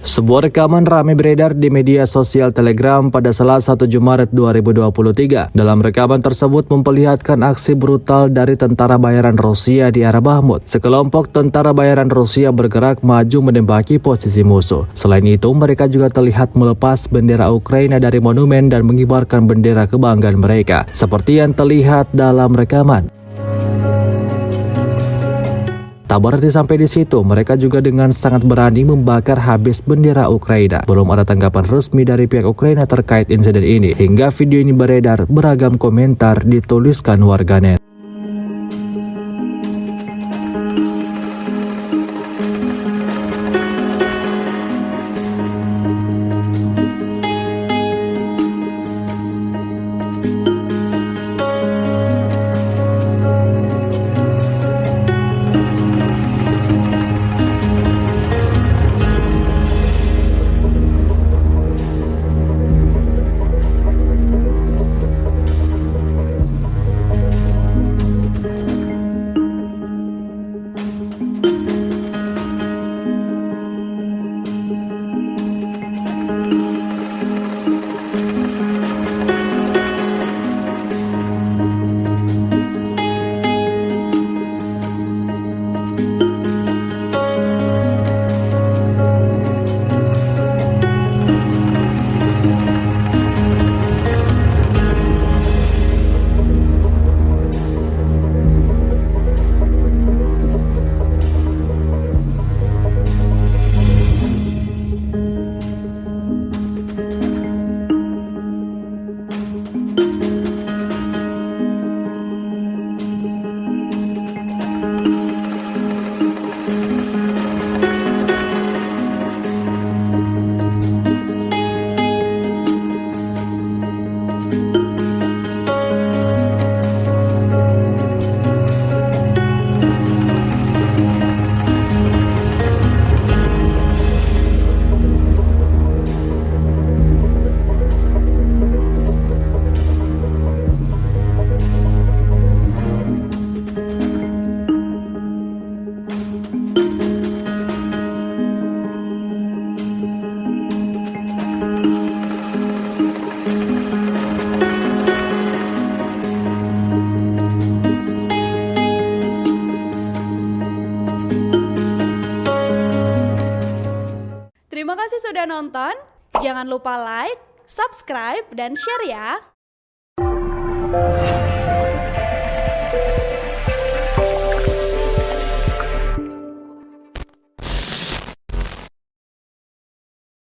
Sebuah rekaman ramai beredar di media sosial Telegram pada Selasa 7 Maret 2023. Dalam rekaman tersebut memperlihatkan aksi brutal dari tentara bayaran Rusia di arah Bahmut. Sekelompok tentara bayaran Rusia bergerak maju menembaki posisi musuh. Selain itu, mereka juga terlihat melepas bendera Ukraina dari monumen dan mengibarkan bendera kebanggaan mereka, seperti yang terlihat dalam rekaman. Tak berhenti sampai di situ, mereka juga dengan sangat berani membakar habis bendera Ukraina. Belum ada tanggapan resmi dari pihak Ukraina terkait insiden ini. Hingga video ini beredar, beragam komentar dituliskan warganet. Terima kasih sudah nonton. Jangan lupa like, subscribe, dan share ya.